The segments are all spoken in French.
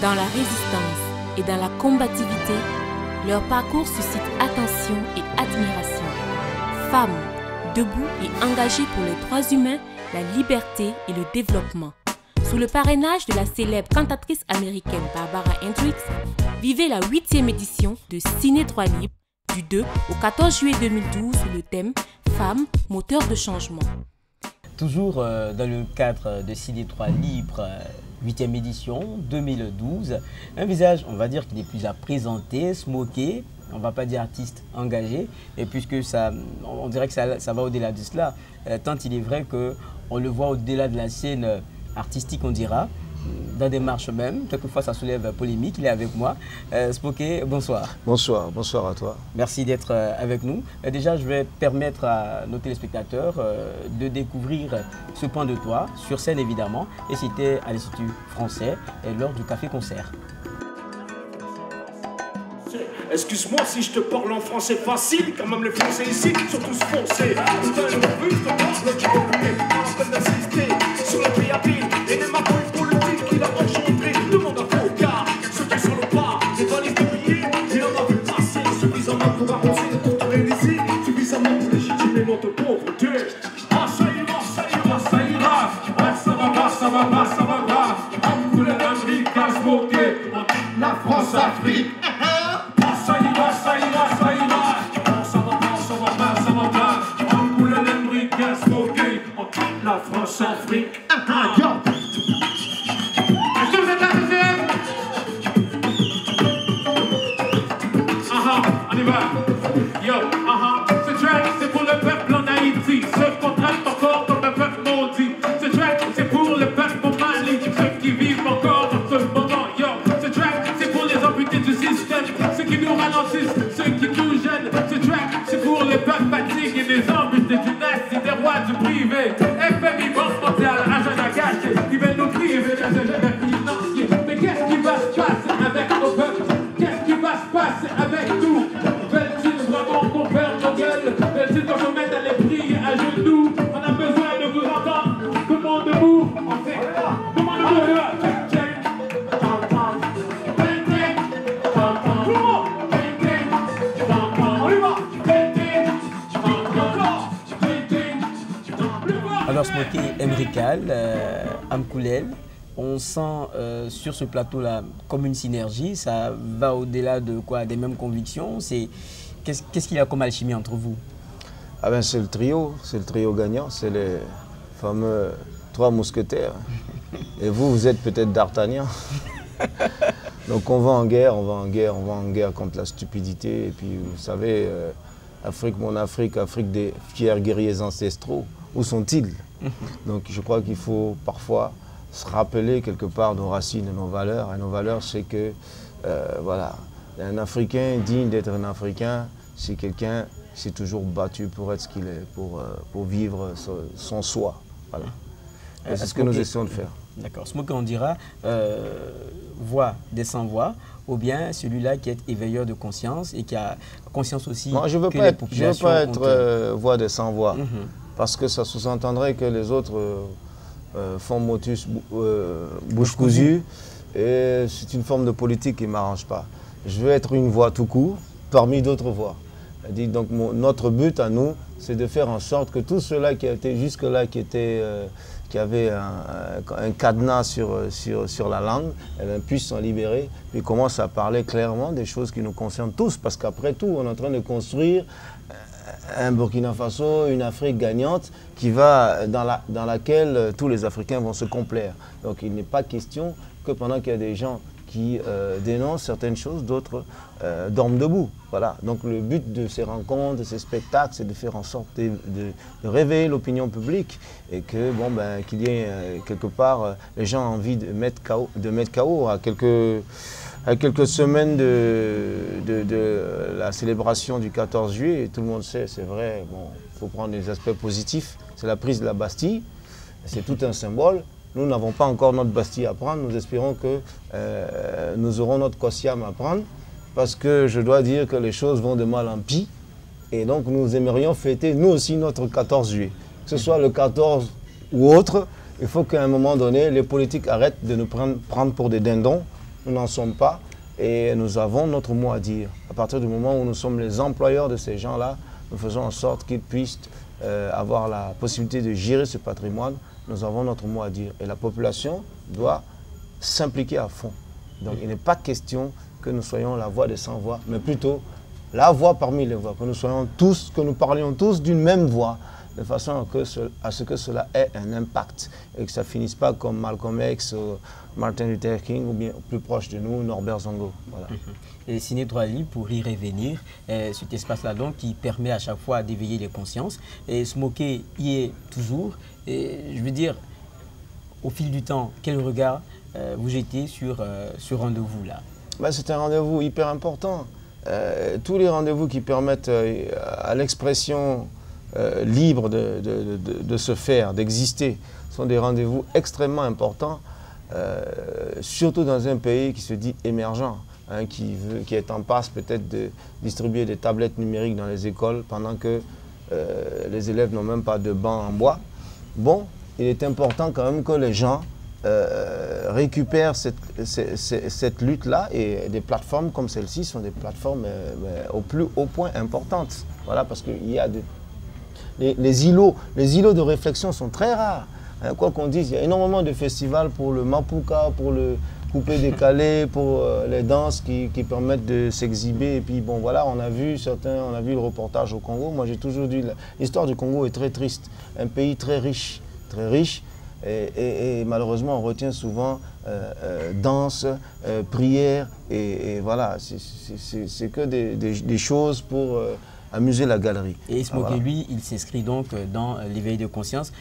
Dans la résistance et dans la combativité, leur parcours suscite attention et admiration. Femmes, debout et engagées pour les droits humains, la liberté et le développement. Sous le parrainage de la célèbre cantatrice américaine Barbara Hendricks, vivez la 8e édition de Ciné Droit Libre du 2 au 14 juillet 2012 sous le thème « Femmes, moteurs de changement ». Toujours dans le cadre de Ciné Droit Libre, 8e édition 2012, un visage, on va dire, qui n'est plus à présenter, smoké, on ne va pas dire artiste engagé, et puisque ça, on dirait que ça va au-delà de cela, tant il est vrai qu'on le voit au-delà de la scène artistique, on dira, dans des marches même, quelquefois ça soulève polémique, il est avec moi. Smoké, bonsoir. Bonsoir, bonsoir à toi. Merci d'être avec nous. Déjà, je vais permettre à nos téléspectateurs de découvrir ce point de toi, sur scène évidemment, et c'était à l'Institut français lors du café-concert. Excuse-moi si je te parle en français facile, quand même les Français ici sont tous foncés. Sur la triathlète et les macros politiques qu'il a engendré. Demande à Focard, ceux qui sont le pas, les valises de billets, il en a vu passer suffisamment pour avancer, pour te réaliser, suffisamment pour légitimer notre pauvreté. Ah, ça ira, ça ira, ça ira. Ah, ça va pas, ça va pas, ça va pas. On coule l'Amérique à se moquer, la France-Afrique. Ah, ça ira, ça ira, ça ira. Oh, ça va pas, ça va pas, ça va pas. On coule l'Amérique à se moquer, la France-Afrique. Ce track c'est pour le peuple en Haïti, ceux qu'on traite encore comme un peuple maudit. Ce track c'est pour le peuple au Mali, ceux qui vivent encore en ce moment. Yo, ce track c'est pour les amputés du système, ceux qui nous ralentissent, ceux qui nous gênent. Ce track c'est pour le peuple fatigué des amputés du nazi, des rois du privé. FMI, Banque mondiale, agenda caché, ils veulent nous priver de ce genre financier. Mais qu'est-ce qui va se passer avec nos peuples? Qu'est-ce qui va se passer avec nous? Veulent-ils qu'on se mette à les prier à genoux? On a besoin de vous entendre. Comment debout? On fait comment debout? Alors Smoké Emrikal, Amkoulel, on sent sur ce plateau-là comme une synergie, ça va au-delà de quoi? Des mêmes convictions. Qu'est-ce qu'il y a comme alchimie entre vous? Ah ben c'est le trio gagnant, c'est les fameux 3 mousquetaires. Et vous, vous êtes peut-être d'Artagnan. Donc on va en guerre, on va en guerre contre la stupidité. Et puis vous savez, Afrique, mon Afrique, Afrique des fiers guerriers ancestraux, où sont-ils? Donc je crois qu'il faut parfois se rappeler quelque part nos racines et nos valeurs. Et nos valeurs, c'est que, voilà, un Africain digne d'être un Africain, c'est quelqu'un qui s'est toujours battu pour être ce qu'il est, pour vivre son soi. Voilà. C'est ce que nous essayons de faire. D'accord. Smoké, on dira voix des sans-voix, ou bien celui-là qui est éveilleur de conscience et qui a conscience aussi non, je ne veux pas être voix des sans-voix, parce que ça sous-entendrait que les autres font motus bouche cousue, et c'est une forme de politique qui ne m'arrange pas. Je veux être une voix tout court, parmi d'autres voix. Donc notre but à nous, c'est de faire en sorte que tout cela qui a été jusque-là, qui avait un cadenas sur la langue, puisse s'en libérer, puis commence à parler clairement des choses qui nous concernent tous, parce qu'après tout, on est en train de construire un Burkina Faso, une Afrique gagnante, dans laquelle tous les Africains vont se complaire. Donc il n'est pas question que pendant qu'il y a des gens qui dénoncent certaines choses, d'autres dorment debout. Voilà. Donc le but de ces rencontres, de ces spectacles, c'est de faire en sorte de réveiller l'opinion publique et que qu'il y ait quelque part les gens ont envie de mettre KO à quelques semaines de la célébration du 14 juillet. Et tout le monde sait, c'est vrai, il faut prendre les aspects positifs. C'est la prise de la Bastille, c'est tout un symbole. Nous n'avons pas encore notre Bastille à prendre. Nous espérons que nous aurons notre Kossiam à prendre, parce que je dois dire que les choses vont de mal en pis. Et donc nous aimerions fêter nous aussi notre 14 juillet. Que ce soit le 14 ou autre, il faut qu'à un moment donné, les politiques arrêtent de nous prendre pour des dindons nous n'en sommes pas et nous avons notre mot à dire. À partir du moment où nous sommes les employeurs de ces gens-là, nous faisons en sorte qu'ils puissent avoir la possibilité de gérer ce patrimoine. Nous avons notre mot à dire et la population doit s'impliquer à fond. Donc il n'est pas question que nous soyons la voix des sans-voix, mais plutôt la voix parmi les voix, que nous soyons tous, que nous parlions tous d'une même voix, de façon à ce que cela ait un impact et que ça ne finisse pas comme Malcolm X, Martin Luther King ou bien plus proche de nous, Norbert Zongo. Voilà. Et Ciné Droit Libre, pour y revenir, cet espace-là donc qui permet à chaque fois d'éveiller les consciences, et Smokey y est toujours. Et je veux dire, au fil du temps, quel regard vous jetez sur ce rendez-vous-là? Ben, c'est un rendez-vous hyper important. Tous les rendez-vous qui permettent à l'expression libre de se faire, d'exister, sont des rendez-vous extrêmement importants, surtout dans un pays qui se dit émergent, hein, qui est en passe peut-être de distribuer des tablettes numériques dans les écoles pendant que les élèves n'ont même pas de bancs en bois. Bon, il est important quand même que les gens récupèrent cette lutte-là, et des plateformes comme celle-ci sont des plateformes au plus haut point importantes. Voilà, parce qu'il y a les îlots de réflexion sont très rares. Hein, quoi qu'on dise, il y a énormément de festivals pour le Mapuka, pour le coupé-décalé, pour les danses qui permettent de s'exhiber. Et puis bon, voilà, on a vu le reportage au Congo. Moi, j'ai toujours dit, l'histoire du Congo est très triste. Un pays très riche. Et malheureusement, on retient souvent danse, prière, et voilà, c'est que des choses pour amuser la galerie. Et Smokey, lui, il s'inscrit donc dans l'éveil de conscience.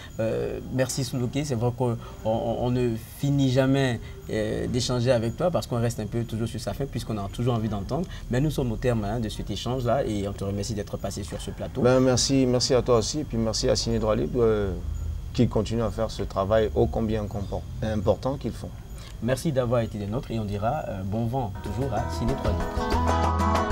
Merci Smokey, c'est vrai qu'on ne finit jamais d'échanger avec toi parce qu'on reste un peu toujours sur sa fin puisqu'on a toujours envie d'entendre. Mais nous sommes au terme de cet échange-là et on te remercie d'être passé sur ce plateau. Ben, merci à toi aussi, et puis merci à Ciné Droit Libre qui continue à faire ce travail ô combien important qu'ils font. Merci d'avoir été des nôtres et on dira bon vent toujours à Ciné Droit Libre.